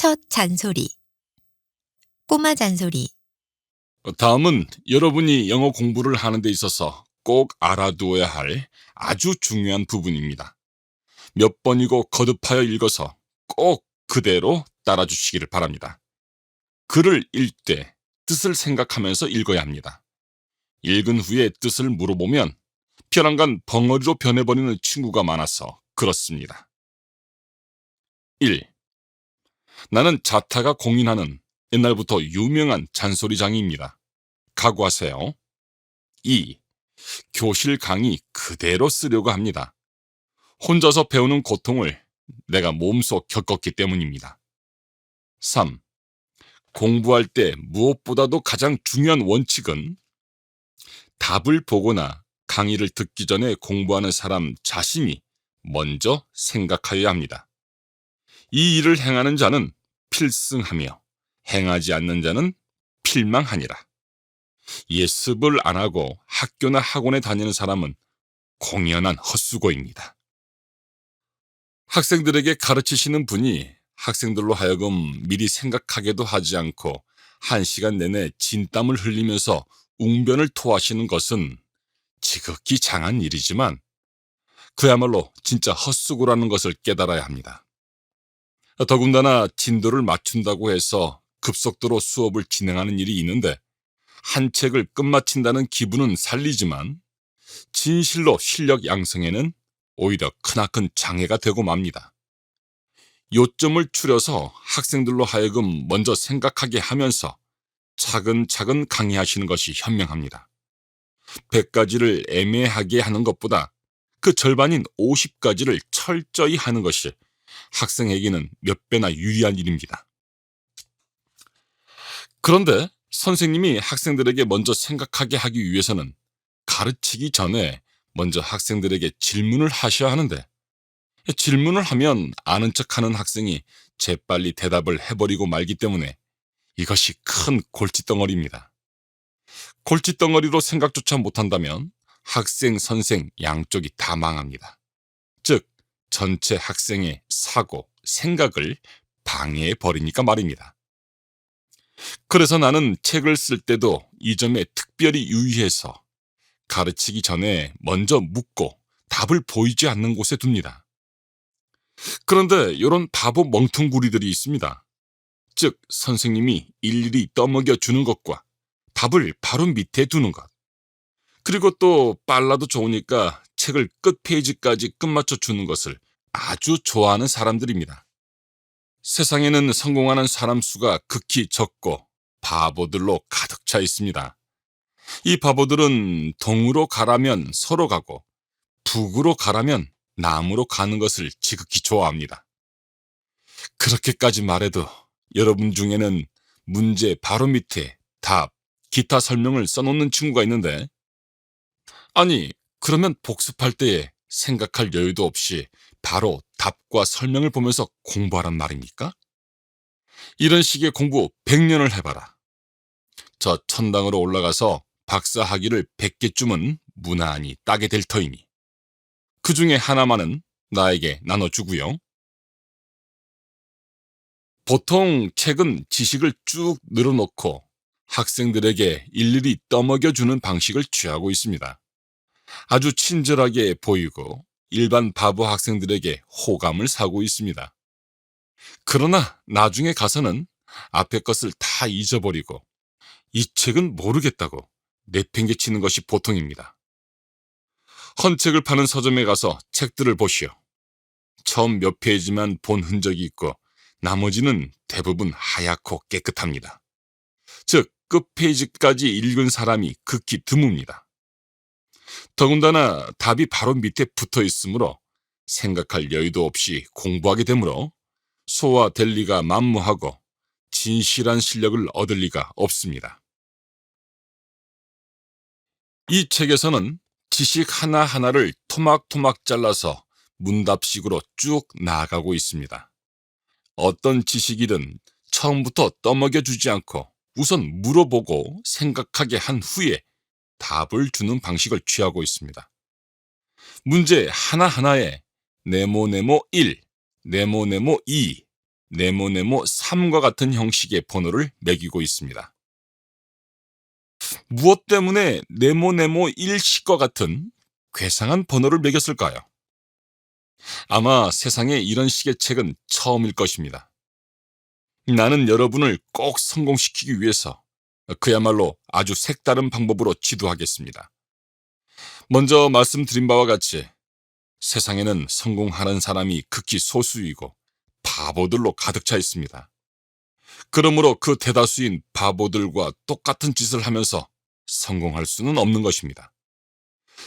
첫 잔소리. 꼬마 잔소리. 다음은 여러분이 영어 공부를 하는 데 있어서 꼭 알아두어야 할 아주 중요한 부분입니다. 몇 번이고 거듭하여 읽어서 꼭 그대로 따라주시기를 바랍니다. 글을 읽을 때 뜻을 생각하면서 읽어야 합니다. 읽은 후에 뜻을 물어보면 벼랑간 벙어리로 변해버리는 친구가 많아서 그렇습니다. 1. 나는 자타가 공인하는 옛날부터 유명한 잔소리장이입니다. 각오하세요. 2. 교실 강의 그대로 쓰려고 합니다. 혼자서 배우는 고통을 내가 몸소 겪었기 때문입니다. 3. 공부할 때 무엇보다도 가장 중요한 원칙은 답을 보거나 강의를 듣기 전에 공부하는 사람 자신이 먼저 생각하여야 합니다. 이 일을 행하는 자는 필승하며 행하지 않는 자는 필망하니라. 예습을 안 하고 학교나 학원에 다니는 사람은 공연한 헛수고입니다. 학생들에게 가르치시는 분이 학생들로 하여금 미리 생각하게도 하지 않고 1시간 내내 진땀을 흘리면서 웅변을 토하시는 것은 지극히 장한 일이지만 그야말로 진짜 헛수고라는 것을 깨달아야 합니다. 더군다나 진도를 맞춘다고 해서 급속도로 수업을 진행하는 일이 있는데 한 책을 끝마친다는 기분은 살리지만 진실로 실력 양성에는 오히려 크나큰 장애가 되고 맙니다. 요점을 추려서 학생들로 하여금 먼저 생각하게 하면서 차근차근 강의하시는 것이 현명합니다. 100가지를 애매하게 하는 것보다 그 절반인 50가지를 철저히 하는 것이 학생에게는 몇 배나 유리한 일입니다. 그런데 선생님이 학생들에게 먼저 생각하게 하기 위해서는 가르치기 전에 먼저 학생들에게 질문을 하셔야 하는데 질문을 하면 아는 척하는 학생이 재빨리 대답을 해버리고 말기 때문에 이것이 큰 골칫덩어리입니다. 골칫덩어리로 생각조차 못한다면 학생, 선생 양쪽이 다 망합니다. 즉 전체 학생의 사고, 생각을 방해해버리니까 말입니다. 그래서 나는 책을 쓸 때도 이 점에 특별히 유의해서 가르치기 전에 먼저 묻고 답을 보이지 않는 곳에 둡니다. 그런데 이런 바보 멍텅구리들이 있습니다. 즉 선생님이 일일이 떠먹여 주는 것과 답을 바로 밑에 두는 것. 그리고 또 빨라도 좋으니까 책을 끝 페이지까지 끝맞춰 주는 것을 아주 좋아하는 사람들입니다. 세상에는 성공하는 사람 수가 극히 적고 바보들로 가득 차 있습니다. 이 바보들은 동으로 가라면 서로 가고 북으로 가라면 남으로 가는 것을 지극히 좋아합니다. 그렇게까지 말해도 여러분 중에는 문제 바로 밑에 답, 기타 설명을 써놓는 친구가 있는데 아니 그러면 복습할 때에 생각할 여유도 없이 바로 답과 설명을 보면서 공부하란 말입니까? 이런 식의 공부 100년을 해봐라. 저 천당으로 올라가서 박사 학위를 100개쯤은 무난히 따게 될 터이니 그 중에 하나만은 나에게 나눠주고요. 보통 책은 지식을 쭉 늘어놓고 학생들에게 일일이 떠먹여주는 방식을 취하고 있습니다. 아주 친절하게 보이고 일반 바보 학생들에게 호감을 사고 있습니다. 그러나 나중에 가서는 앞에 것을 다 잊어버리고 이 책은 모르겠다고 내팽개치는 것이 보통입니다. 헌책을 파는 서점에 가서 책들을 보시오. 처음 몇 페이지만 본 흔적이 있고 나머지는 대부분 하얗고 깨끗합니다. 즉, 끝 페이지까지 읽은 사람이 극히 드뭅니다. 더군다나 답이 바로 밑에 붙어 있으므로 생각할 여유도 없이 공부하게 되므로 소화될 리가 만무하고 진실한 실력을 얻을 리가 없습니다. 이 책에서는 지식 하나하나를 토막토막 잘라서 문답식으로 쭉 나아가고 있습니다. 어떤 지식이든 처음부터 떠먹여주지 않고 우선 물어보고 생각하게 한 후에 답을 주는 방식을 취하고 있습니다. 문제 하나하나에 네모네모 1, 네모네모 2, 네모네모 3과 같은 형식의 번호를 매기고 있습니다. 무엇 때문에 네모네모 1식과 같은 괴상한 번호를 매겼을까요? 아마 세상에 이런 식의 책은 처음일 것입니다. 나는 여러분을 꼭 성공시키기 위해서 그야말로 아주 색다른 방법으로 지도하겠습니다. 먼저 말씀드린 바와 같이 세상에는 성공하는 사람이 극히 소수이고 바보들로 가득 차 있습니다. 그러므로 그 대다수인 바보들과 똑같은 짓을 하면서 성공할 수는 없는 것입니다.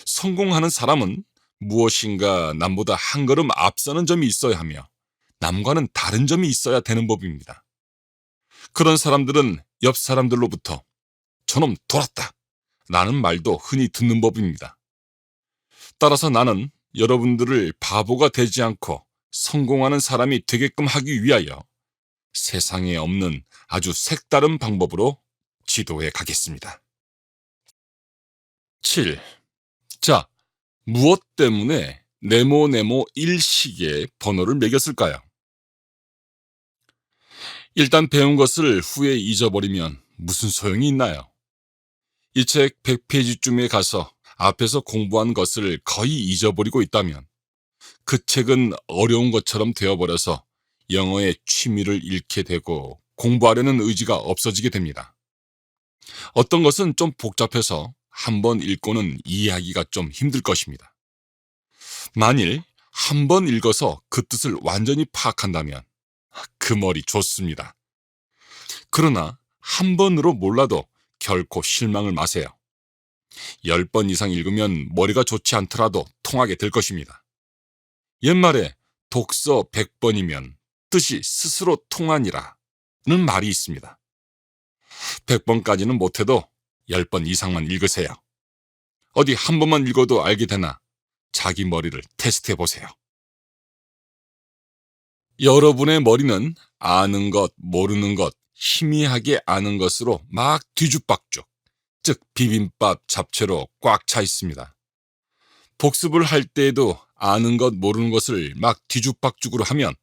성공하는 사람은 무엇인가 남보다 한 걸음 앞서는 점이 있어야 하며 남과는 다른 점이 있어야 되는 법입니다. 그런 사람들은 옆 사람들로부터 저놈 돌았다 라는 말도 흔히 듣는 법입니다. 따라서 나는 여러분들을 바보가 되지 않고 성공하는 사람이 되게끔 하기 위하여 세상에 없는 아주 색다른 방법으로 지도해 가겠습니다. 7. 자, 무엇 때문에 네모네모 1식의 번호를 매겼을까요? 일단 배운 것을 후에 잊어버리면 무슨 소용이 있나요? 이 책 100페이지쯤에 가서 앞에서 공부한 것을 거의 잊어버리고 있다면 그 책은 어려운 것처럼 되어버려서 영어의 취미를 잃게 되고 공부하려는 의지가 없어지게 됩니다. 어떤 것은 좀 복잡해서 한 번 읽고는 이해하기가 좀 힘들 것입니다. 만일 한 번 읽어서 그 뜻을 완전히 파악한다면 그 머리 좋습니다. 그러나 한 번으로 몰라도 결코 실망을 마세요. 10번 이상 읽으면 머리가 좋지 않더라도 통하게 될 것입니다. 옛말에 독서 100번이면 뜻이 스스로 통하니라 는 말이 있습니다. 100번까지는 못해도 10번 이상만 읽으세요. 어디 한 번만 읽어도 알게 되나 자기 머리를 테스트해 보세요. 여러분의 머리는 아는 것, 모르는 것, 희미하게 아는 것으로 막 뒤죽박죽, 즉 비빔밥 잡채로 꽉 차 있습니다. 복습을 할 때에도 아는 것, 모르는 것을 막 뒤죽박죽으로 하면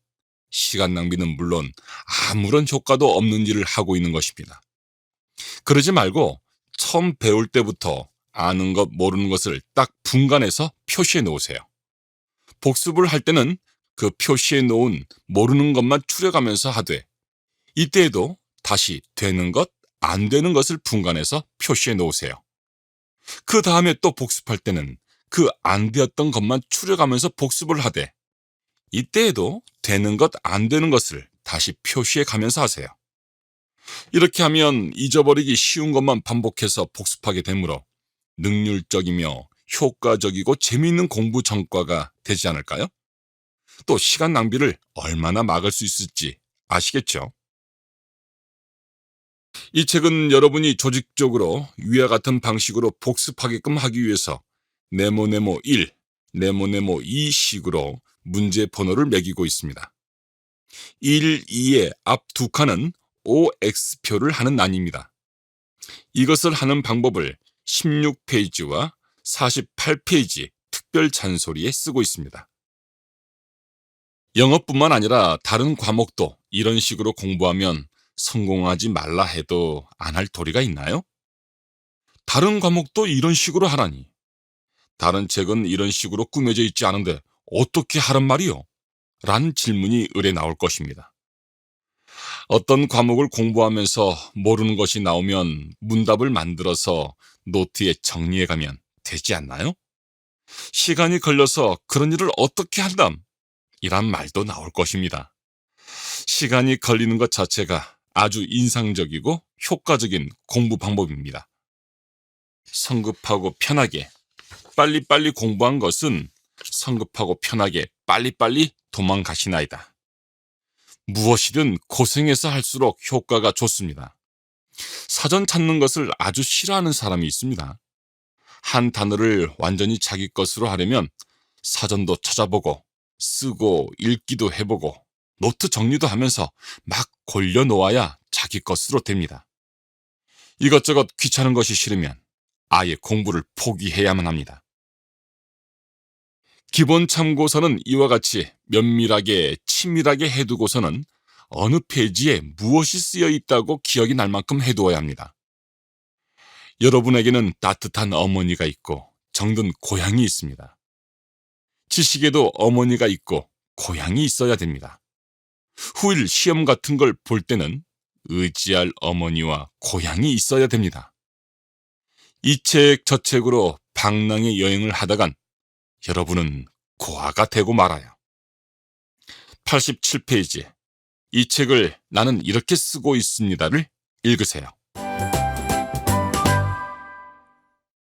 시간 낭비는 물론 아무런 효과도 없는 일을 하고 있는 것입니다. 그러지 말고 처음 배울 때부터 아는 것, 모르는 것을 딱 분간해서 표시해 놓으세요. 복습을 할 때는 그 표시해 놓은 모르는 것만 추려가면서 하되 이때에도 다시 되는 것, 안 되는 것을 분간해서 표시해 놓으세요. 그 다음에 또 복습할 때는 그 안 되었던 것만 추려가면서 복습을 하되 이때에도 되는 것, 안 되는 것을 다시 표시해 가면서 하세요. 이렇게 하면 잊어버리기 쉬운 것만 반복해서 복습하게 되므로 능률적이며 효과적이고 재미있는 공부 전과가 되지 않을까요? 또 시간 낭비를 얼마나 막을 수 있을지 아시겠죠? 이 책은 여러분이 조직적으로 위와 같은 방식으로 복습하게끔 하기 위해서 네모네모 1, 네모네모 2식으로 문제 번호를 매기고 있습니다. 1, 2의 앞 두 칸은 OX표를 하는 난입니다. 이것을 하는 방법을 16페이지와 48페이지 특별 잔소리에 쓰고 있습니다. 영어뿐만 아니라 다른 과목도 이런 식으로 공부하면 성공하지 말라 해도 안 할 도리가 있나요? 다른 과목도 이런 식으로 하라니. 다른 책은 이런 식으로 꾸며져 있지 않은데 어떻게 하란 말이요? 라는 질문이 을에 나올 것입니다. 어떤 과목을 공부하면서 모르는 것이 나오면 문답을 만들어서 노트에 정리해가면 되지 않나요? 시간이 걸려서 그런 일을 어떻게 한담? 이란 말도 나올 것입니다. 시간이 걸리는 것 자체가 아주 인상적이고 효과적인 공부 방법입니다. 성급하고 편하게 빨리빨리 공부한 것은 성급하고 편하게 빨리빨리 도망가시나이다. 무엇이든 고생해서 할수록 효과가 좋습니다. 사전 찾는 것을 아주 싫어하는 사람이 있습니다. 한 단어를 완전히 자기 것으로 하려면 사전도 찾아보고 쓰고 읽기도 해보고 노트 정리도 하면서 막 골려놓아야 자기 것으로 됩니다. 이것저것 귀찮은 것이 싫으면 아예 공부를 포기해야만 합니다. 기본 참고서는 이와 같이 면밀하게 치밀하게 해두고서는 어느 페이지에 무엇이 쓰여 있다고 기억이 날 만큼 해두어야 합니다. 여러분에게는 따뜻한 어머니가 있고 정든 고향이 있습니다. 지식에도 어머니가 있고 고향이 있어야 됩니다. 후일 시험 같은 걸 볼 때는 의지할 어머니와 고향이 있어야 됩니다. 이 책 저 책으로 방랑의 여행을 하다간 여러분은 고아가 되고 말아요. 87페이지 이 책을 나는 이렇게 쓰고 있습니다를 읽으세요.